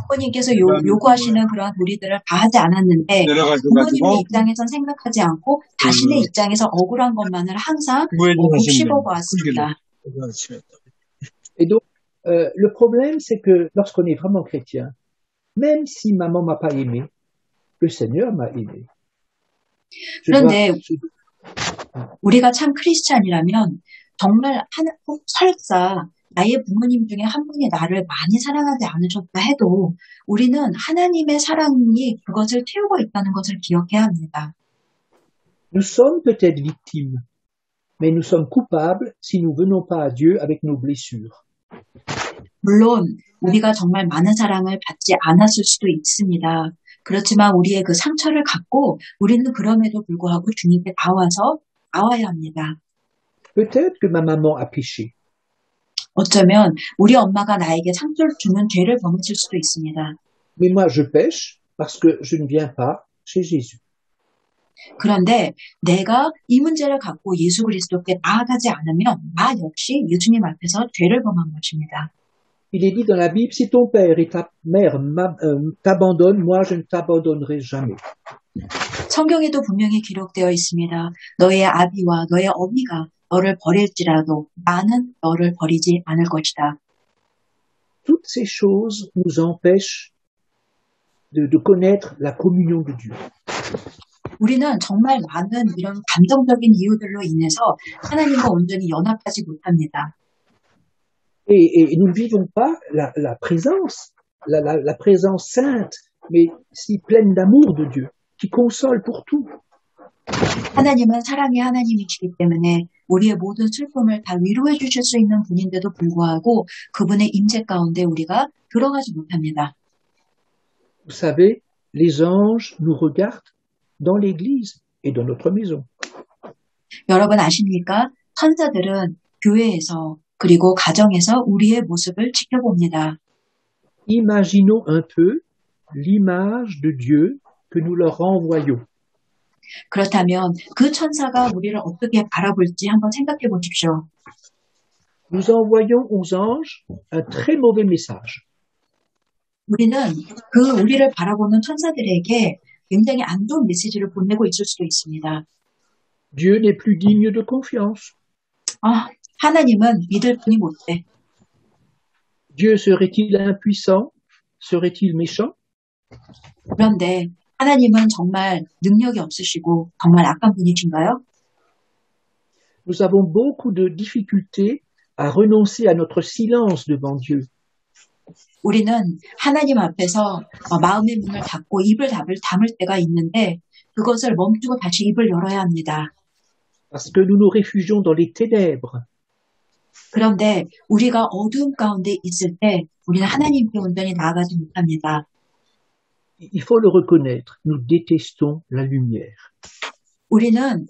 부모님께서 요구하시는 그러한 도리들을 다 하지 않았는데 부모님의 입장에선 생각하지 않고 자신의 입장에서 억울한 것만을 항상 곱씹어 보았습니다. Et donc, le problème, c'est que lorsqu'on est vraiment chrétien, même si maman m'a pas aimé, le Seigneur m'a aimé. 그런데 우리가 참 크리스찬이라면 정말 설사 나의 부모님 중에 한 분이 나를 많이 사랑하지 않으셨다 해도 우리는 하나님의 사랑이 그것을 태우고 있다는 것을 기억해야 합니다. Nous sommes peut-être victimes, mais nous sommes coupables si nous venons pas à Dieu avec nos blessures. 물론 우리가 정말 많은 사랑을 받지 않았을 수도 있습니다. 그렇지만 우리의 그 상처를 갖고 우리는 그럼에도 불구하고 주님께 나와야 합니다. Peut-être que ma maman a péché. 어쩌면 우리 엄마가 나에게 상처를 주는 죄를 범했을 수도 있습니다. Mais moi je pêche parce que je ne viens pas chez Jésus. 그런데 내가 이 문제를 갖고 예수 그리스도께 나아가지 않으면 나 역시 예수님 앞에서 죄를 범한 것입니다. Il est dit dans la Bible, si ton père et ta mère t'abandonnent, moi je ne t'abandonnerai jamais. 성경에도 분명히 기록되어 있습니다. 너의 아비와 너의 어미가 너를 버릴지라도 나는 너를 버리지 않을 것이다. Toutes ces choses nous empêchent de connaître la communion de Dieu. 우리는 정말 많은 이런 감정적인 이유들로 인해서 하나님과 온전히 연합하지 못합니다. Et nous ne vivons pas la présence, la présence sainte, mais si pleine d'amour de Dieu, qui console pour tout. 하나님은 사랑의 하나님이시기 때문에 우리의 모든 슬픔을 다 위로해 주실 수 있는 분인데도 불구하고 그분의 임재 가운데 우리가 들어가지 못합니다. Vous savez, les anges nous regardent dans l'église et dans notre maison. 여러분 아십니까? 천사들은 교회에서 그리고 가정에서 우리의 모습을 지켜봅니다. Imaginons un peu l'image de Dieu que nous leur renvoyons. 그렇다면 그 천사가 우리를 어떻게 바라볼지 한번 생각해 보십시오. Nous envoyons aux anges un très mauvais message. 우리는 그 우리를 바라보는 천사들에게 굉장히 안 좋은 메시지를 보내고 있을 수도 있습니다. Dieu n'est plus digne de confiance. 하나님은 믿을 분이 못돼. Dieu serait-il impuissant? Serait-il méchant? 그런데 하나님은 정말 능력이 없으시고 정말 악한 분이신가요? Nous avons beaucoup de difficultés à renoncer à notre silence devant Dieu. 우리는 하나님 앞에서 마음의 문을 닫고 입을 담을 때가 있는데 그것을 멈추고 다시 입을 열어야 합니다. Parce que nous nous réfugions dans les ténèbres. 그런데 우리가 어두움 가운데 있을 때 우리는 하나님께 온전히 나아가지 못합니다. Il faut le reconnaître, nous détestons la lumière. 우리는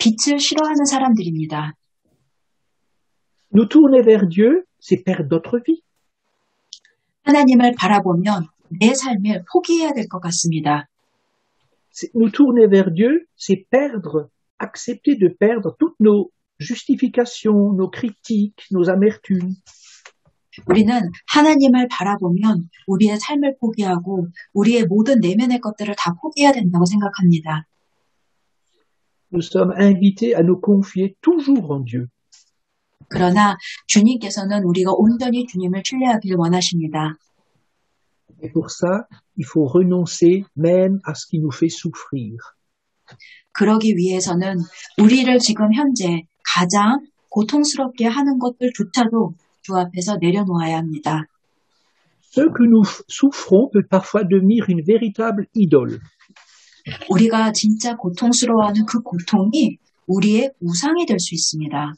빛을 싫어하는 사람들입니다. Nous tourner vers Dieu, c'est perdre notre vie. 하나님을 바라보면 내 삶을 포기해야 될 것 같습니다. Nous tourner vers Dieu, c'est perdre, accepter de perdre toutes nos justifications, nos critiques, nos amertumes. 우리는 하나님을 바라보면 우리의 삶을 포기하고 우리의 모든 내면의 것들을 다 포기해야 된다고 생각합니다. Nous sommes invités à nous confier toujours en Dieu. 그러나 주님께서는 우리가 온전히 주님을 신뢰하길 원하십니다. Et pour ça, il faut renoncer même à ce qui nous fait souffrir. 그러기 위해서는 우리를 지금 현재 가장 고통스럽게 하는 것들조차도 주 앞에서 내려놓아야 합니다. Ce que nous souffrons peut parfois devenir une véritable idole. 우리가 진짜 고통스러워하는 그 고통이 우리의 우상이 될 수 있습니다.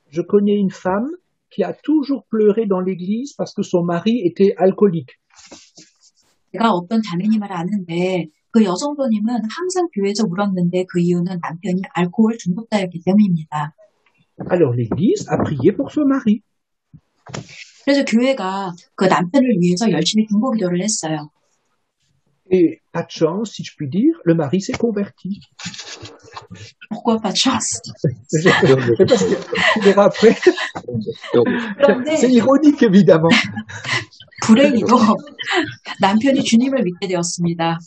Je connais une femme qui a toujours pleuré dans l'église parce que son mari était alcoolique. 제가 어떤 자매님을 아는데 그 여성분님은 항상 교회에서 울었는데 그 이유는 남편이 알코올 중독자였기 때문입니다. Alors l'église a prié pour son mari. 그래서 교회가 그 남편을 위해서 열심히 중보 기도를 했어요. Et pas de chance, si je puis dire, le mari s'est converti. Pourquoi pas de chance? Parce que, tu verras après. C'est ironique, évidemment. 불행히도 남편이 주님을 믿게 되었습니다.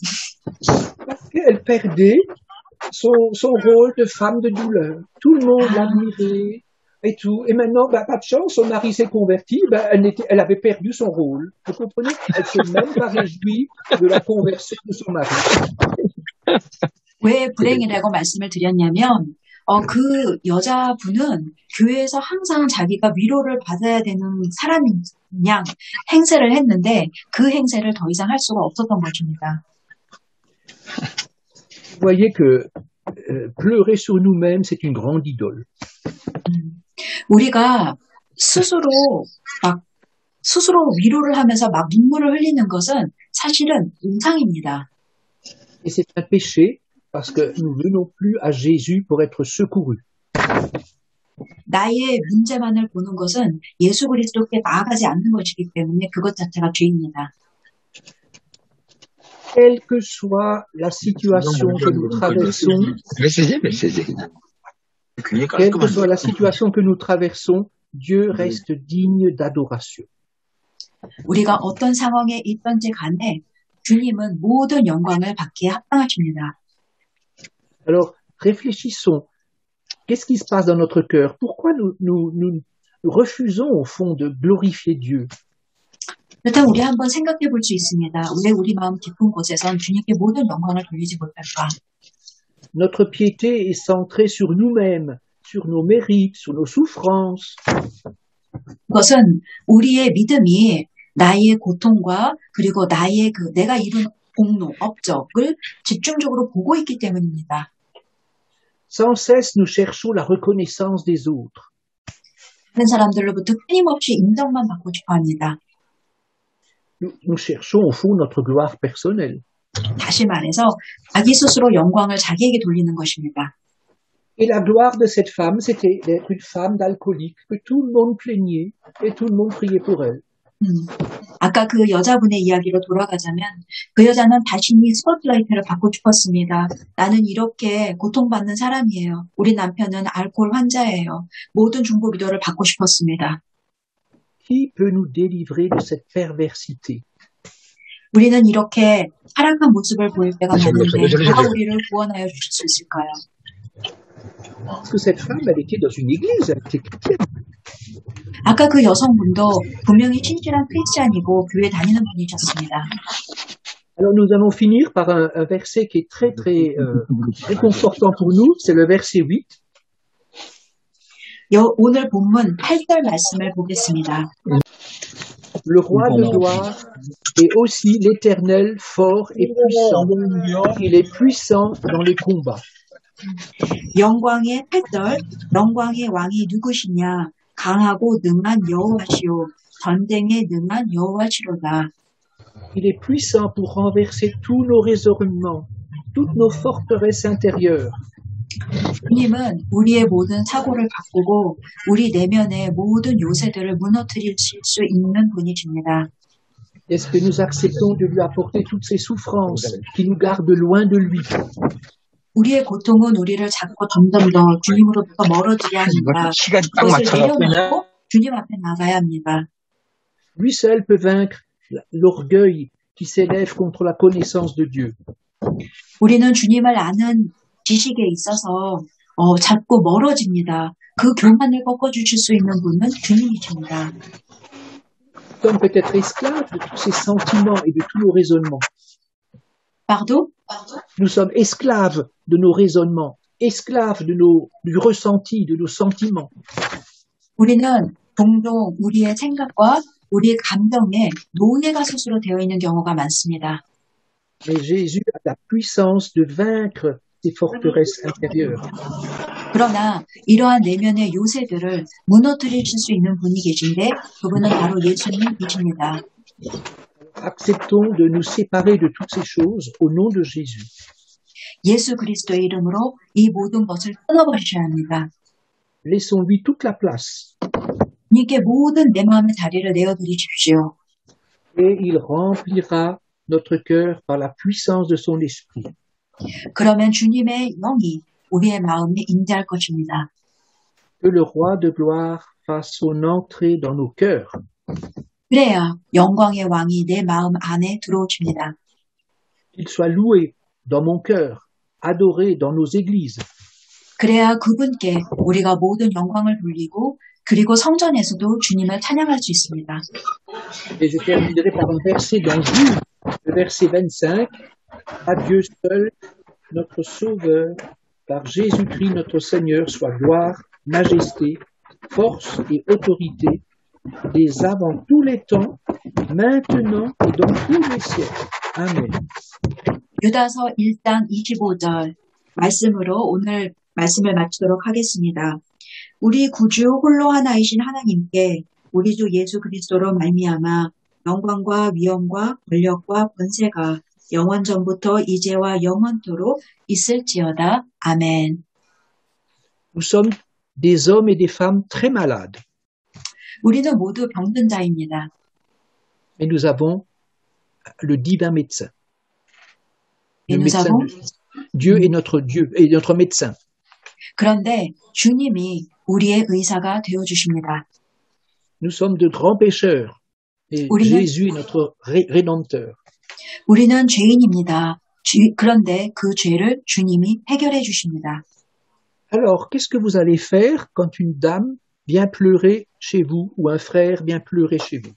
Parce qu'elle perdait son rôle de femme de douleur. Tout le monde l'admirait et tout. Et maintenant, pas de chance, son mari s'est converti, elle avait perdu son rôle. Vous comprenez? Elle ne s'est même pas réjouie de la conversion de son mari. 왜 불행이라고 말씀을 드렸냐면 그 여자분은 교회에서 항상 자기가 위로를 받아야 되는 사람인 양 행세를 했는데 그 행세를 더 이상 할 수가 없었던 것입니다. Vous voyez que pleurer sur nous-mêmes, c'est une grande idole. 우리가 스스로 위로를 하면서 막 눈물을 흘리는 것은 사실은 우상입니다. Et c'est un péché parce que nous ne venons plus à Jésus pour être secourus. 나의 문제만을 보는 것은 예수 그리스도께 나아가지 않는 것이기 때문에 그것 자체가 죄입니다. Quelle que soit la situation que nous traversons, quelle que soit la situation que nous traversons, Dieu reste digne d'adoration. 우리가 어떤 상황에 있던지 간에 주님은 모든 영광을 받기에 합당하십니다. Alors, réfléchissons. Qu'est-ce qui se passe dans notre cœur? Pourquoi nous refusons au fond de glorifier Dieu? 그렇다면 우리 한번 생각해 볼 수 있습니다. 왜 우리 마음 깊은 곳에선 주님께 모든 영광을 돌리지 못할까? Notre piété est centrée sur nous-mêmes, sur nos mérites, sur nos souffrances. 그것은 우리의 믿음이 나의 고통과 그리고 나의 내가 이룬 공로, 업적을 집중적으로 보고 있기 때문입니다. Sans cesse, nous cherchons la reconnaissance des autres. 다른 사람들로부터 끊임없이 인정만 받고 싶어 합니다. Nous cherchons au fond notre gloire personnelle. 다시 말해서 자기 스스로 영광을 자기에게 돌리는 것입니다. Et la gloire de cette femme, c'était d'être une femme d'alcoolique, que tout le monde plaignait et tout le monde priait pour elle. 아까 그 여자분의 이야기로 돌아가자면 그 여자는 자신이 스포트라이트를 받고 싶었습니다. 나는 이렇게 고통받는 사람이에요. 우리 남편은 알코올 환자예요. 모든 중보 기도를 받고 싶었습니다. Qui peut nous délivrer de cette perversité? 우리는 이렇게 타락한 모습을 보일 때가 많은데 누가 우리를 구원하여 주실 수 있을까요? Parce que cette femme, elle était dans une église, elle était chrétienne. 아까 그 여성분도 분명히 신실한 크리스찬이고 교회 다니는 분이셨습니다. Alors nous allons finir par un verset qui est très très réconfortant pour nous, c'est le verset 8. 오늘 본문 8절 말씀을 보겠습니다. Le roi de gloire est aussi l'Éternel fort et puissant. Il est puissant dans les combats. 영광의 8절, 영광의 왕이 누구시냐? 강하고 능한 여호와시오. 전쟁에 능한 여호와시로다. Il est puissant pour renverser tous nos raisonnements, toutes nos forteresses intérieures. 주님은 우리의 모든 사고를 바꾸고 우리 내면의 모든 요새들을 무너뜨리실 수 있는 분이십니다. Est-ce que nous acceptons de lui apporter toutes ces souffrances qui nous gardent loin de lui? 우리의 고통은 우리를 자꾸 점점 더 주님으로부터 멀어지게 합니다. 그것을 내려놓고 주님 앞에 나가야 합니다. Lui seul peut vaincre l'orgueil qui s'élève contre la connaissance de Dieu. 우리는 주님을 아는 지식에 있어서 자꾸 멀어집니다. 그 교만을 꺾어주실 수 있는 분은 주님이십니다. Nous sommes peut-être esclaves de tous ces sentiments et de tous nos raisonnements. Pardon? Nous sommes esclaves de nos raisonnements, esclaves du ressenti, de nos sentiments. 우리는 종종 우리의 생각과 우리의 감정에 노예가 스스로 되어 있는 경우가 많습니다. Mais Jésus a la puissance de vaincre ces forteresses intérieures. 그러나 이러한 내면의 요새들을 무너뜨리실 수 있는 분이 계신데 그분은 바로 예수님이십니다. Acceptons de nous séparer de toutes ces choses au nom de Jésus. 예수 그리스도의 이름으로 이 모든 것을 끊어버리셔야 합니다. Laissons-lui toute la place. 주님께 모든 내 마음의 자리를 내어드리십시오. Et il remplira notre cœur par la puissance de son esprit. 그러면 주님의 영이 우리의 마음에 임재할 것입니다. Que le roi de gloire fasse son entrée dans nos cœurs. 그래야 영광의 왕이 내 마음 안에 들어오십니다. Qu'il soit loué dans mon cœur, adoré dans nos églises. 그래야 그분께 우리가 모든 영광을 돌리고 그리고 성전에서도 주님을 찬양할 수 있습니다. Et je terminerai par un verset dans Jude, le verset 25. À Dieu seul, notre Sauveur, par Jésus-Christ notre Seigneur, soit gloire, majesté, force et autorité, dès avant tous les temps, maintenant et dans tous les siècles. Amen. 유다서 1장 25절 말씀으로 오늘 말씀을 마치도록 하겠습니다. 우리 구주 홀로 하나이신 하나님께 우리 주 예수 그리스도로 말미암아 영광과 위엄과 권력과 권세가 영원 전부터 이제와 영원토록 있을지어다. 아멘. Nous sommes des hommes et des femmes très malades, 우리는 모두 병든 자입니다. mais nous avons le divin médecin. Et nous avons Dieu est notre Dieu et notre médecin. 그런데 주님이 우리의 의사가 되어 주십니다. Nous sommes de grands pécheurs. Et 우리는, Jésus est notre rédempteur. 우리는 죄인입니다. 그런데 그 죄를 주님이 해결해 주십니다. Alors, qu'est-ce que vous allez faire quand une dame vient pleurer chez vous ou un frère vient pleurer chez vous?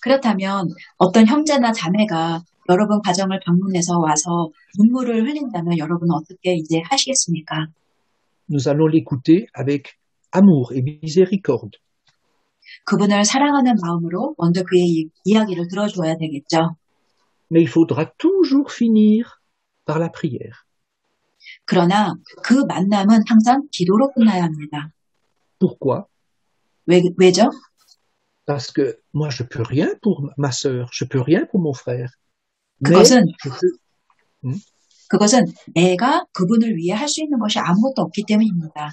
그렇다면 어떤 형제나 자매가 여러분 가정을 방문해서 와서 눈물을 흘린다면 여러분은 어떻게 이제 하시겠습니까? Nous allons l'écouter avec amour et miséricorde. 그분을 사랑하는 마음으로 먼저 그의 이야기를 들어줘야 되겠죠. Mais il faudra toujours finir par la prière. 그러나 그 만남은 항상 기도로 끝나야 합니다. Pourquoi? 왜죠? Parce que moi, je peux rien pour ma sœur, je peux rien pour mon frère. Mais 그것은 je peux... 그것은 내가 그분을 위해 할 수 있는 것이 아무것도 없기 때문입니다.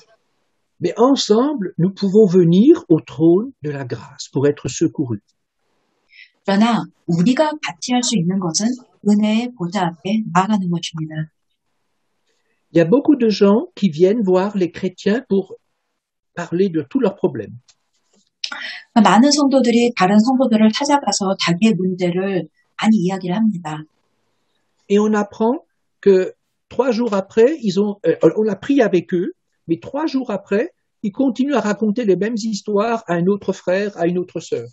Mais ensemble, nous pouvons venir au trône de la grâce pour être secourus. 그러나 우리가 같이 할 수 있는 것은 은혜의 보좌 앞에 나아가는 것입니다. Il y a beaucoup de gens qui viennent voir les chrétiens pour parler de tous leurs problèmes. 많은 성도들이 다른 성도들을 찾아가서 자기의 문제를 많이 이야기를 합니다. Et on apprend que 3 jours après, on a prié avec eux, mais 3 jours après, ils continuent à raconter les mêmes histoires à un autre frère, à une autre sœur.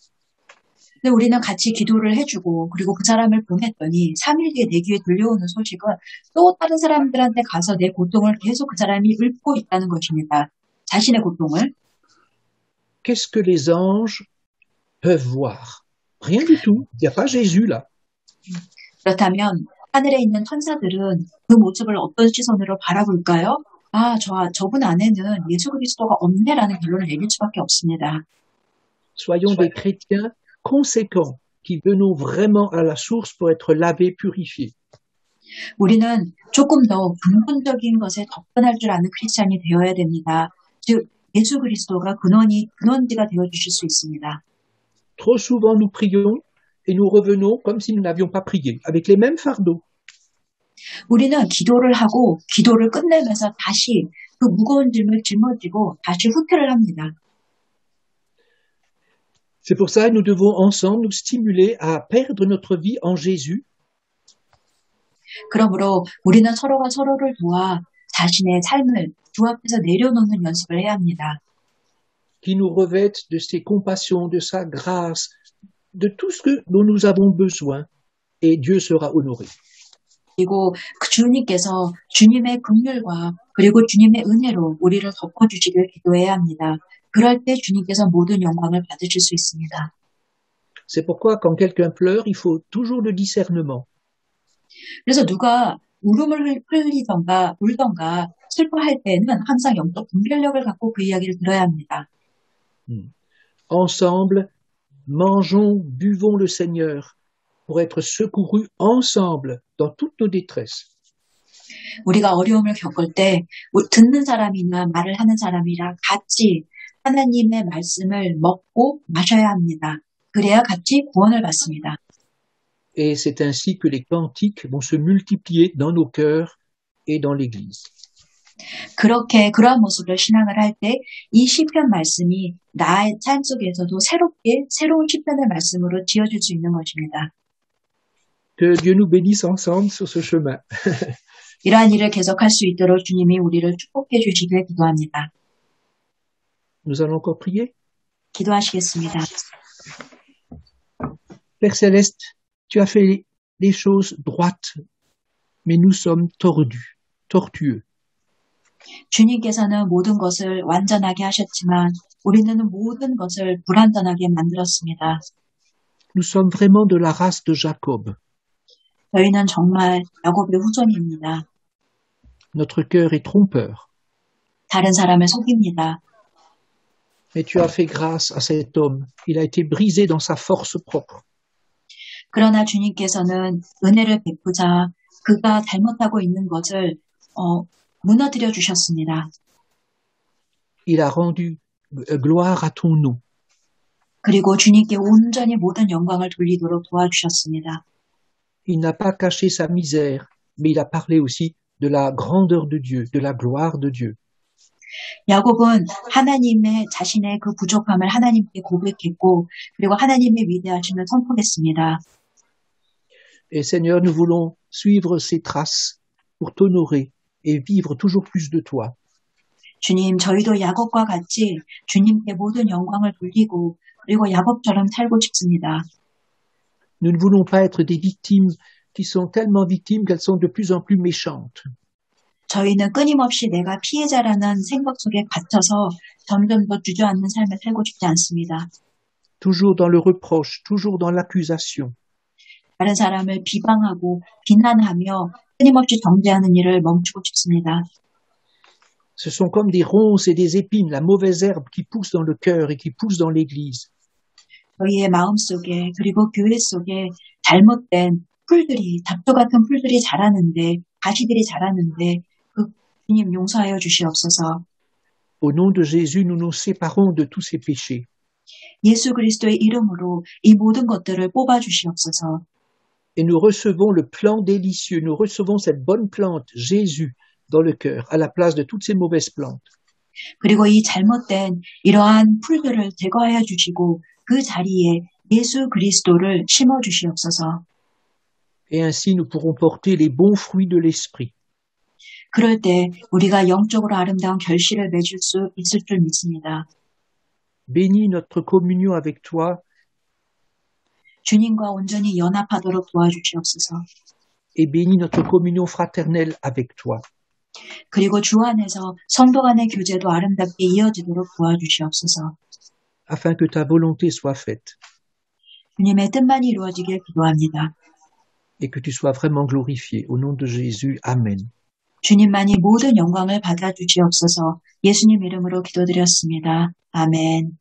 근데 우리는 같이 기도를 해주고 그리고 그 사람을 보냈더니 3일 뒤에 내 귀에 들려오는 소식은 또 다른 사람들한테 가서 내 고통을 계속 그 사람이 읊고 있다는 것입니다. 자신의 고통을. Qu'est-ce que les anges peuvent voir? Rien du tout. Il n'y a pas Jésus là. 그렇다면 하늘에 있는 천사들은 그 모습을 어떤 시선으로 바라볼까요? 저분 안에는 예수 그리스도가 없네라는 결론을 내릴 수밖에 없습니다. Soyons des chrétiens conséquents qui venons vraiment à la source pour être lavés, purifiés. 우리는 조금 더 근본적인 것에 접근할 줄 아는 크리스찬이 되어야 됩니다. 즉 예수 그리스도가 근원지가 되어주실 수 있습니다. Trop souvent nous prions et nous revenons comme si nous n'avions pas prié, avec les mêmes fardeaux. 우리는 기도를 하고 기도를 끝내면서 다시 그 무거운 짐을 짊어지고 다시 후퇴를 합니다. C'est pour ça que nous devons ensemble nous stimuler à perdre notre vie en Jésus. 그러므로 우리는 서로가 서로를 도와 자신의 삶을 주 앞에서 내려놓는 연습을 해야 합니다. Qui nous revête de ses compassions, de sa grâce, de tout ce dont nous avons besoin, et Dieu sera honoré. 그리고 그 주님께서 주님의 긍휼과 그리고 주님의 은혜로 우리를 덮어주시길 기도해야 합니다. 그럴 때 주님께서 모든 영광을 받으실 수 있습니다. C'est pourquoi quand quelqu'un pleure, il faut toujours le discernement. 그래서 누가 울음을 흘리던가 울던가 슬퍼할 때는 항상 영적 분별력을 갖고 그 이야기를 들어야 합니다. Ensemble, mangeons, buvons le Seigneur pour être secourus ensemble dans toutes nos détresses. 우리가 어려움을 겪을 때 듣는 사람이나 말을 하는 사람이랑 같이 하나님의 말씀을 먹고 마셔야 합니다. 그래야 같이 구원을 받습니다. Et c'est ainsi que les cantiques vont se multiplier dans nos cœurs et dans l'Église. 그러한 모습을 신앙을 할 때 이 시편 말씀이 나의 삶 속에서도 새로운 시편의 말씀으로 지어질 수 있는 것입니다. Que Dieu nous bénisse ensemble sur ce chemin. 이러한 일을 계속할 수 있도록 주님이 우리를 축복해 주시길 기도합니다. Nous allons encore prier. 기도하시겠습니다. Père Céleste, tu as fait les choses droites, mais nous sommes tordus, tortueux. 주님께서는 모든 것을 완전하게 하셨지만 우리는 모든 것을 불완전하게 만들었습니다. Nous sommes vraiment de la race de Jacob. 저희는 정말 야곱의 후손입니다. Notre cœur est trompeur. 다른 사람을 속입니다. Mais tu as fait grâce à cet homme. Il a été brisé dans sa force propre. 그러나 주님께서는 은혜를 베푸자 그가 잘못하고 있는 것을 무너뜨려 주셨습니다. Il a rendu gloire à ton nom. 그리고 주님께 온전히 모든 영광을 돌리도록 도와주셨습니다. Il n'a pas caché sa misère, mais il a parlé aussi de la grandeur de Dieu, de la gloire de Dieu. 야곱은 하나님의 자신의 그 부족함을 하나님께 고백했고 그리고 하나님의 위대하심을 선포했습니다. Et Seigneur, nous voulons suivre ces traces pour t'honorer et vivre toujours plus de toi. 주님, 저희도 야곱과 같이 주님께 모든 영광을 돌리고 그리고 야곱처럼 살고 싶습니다. Nous ne voulons pas être des victimes qui sont tellement victimes qu'elles sont de plus en plus méchantes. 저희는 끊임없이 내가 피해자라는 생각 속에 갇혀서 점점 더 주저앉는 삶을 살고 싶지 않습니다. Toujours dans le reproche, toujours dans l'accusation. 다른 사람을 비방하고 비난하며 끊임없이 정죄하는 일을 멈추고 싶습니다. Ce sont comme des ronces et des épines, la mauvaise herbe qui pousse dans le cœur et qui pousse dans l'église. 저희의 마음속에 그리고 교회 속에 잘못된 풀들이, 잡초 같은 풀들이 자라는데, 가시들이 자라는데 그 주님 용서하여 주시옵소서. Au nom de Jésus, nous nous séparons de tous ces péchés. 예수 그리스도의 이름으로 이 모든 것들을 뽑아 주시옵소서. Et nous recevons le plan délicieux, nous recevons cette bonne plante, Jésus, dans le cœur, à la place de toutes ces mauvaises plantes. 그리고 이 잘못된 이러한 풀들을 제거하여 주시고 그 자리에 예수 그리스도를 심어 주시옵소서. Et ainsi, nous pourrons porter les bons fruits de l'esprit. 그럴 때 우리가 영적으로 아름다운 결실을 맺을 수 있을 줄 믿습니다. Bénis notre communion avec toi 주님과 온전히 연합하도록 도와주시옵소서. et bénis notre communion fraternelle avec toi. 그리고 주 안에서 성도 간의 교제도 아름답게 이어지도록 도와주시옵소서. Afin que ta volonté soit faite 주님의 뜻만이 이루어지길 기도합니다. et que tu sois vraiment glorifié. Au nom de Jésus, Amen. 주님만이 모든 영광을 받아주시옵소서. 예수님 이름으로 기도드렸습니다. 아멘.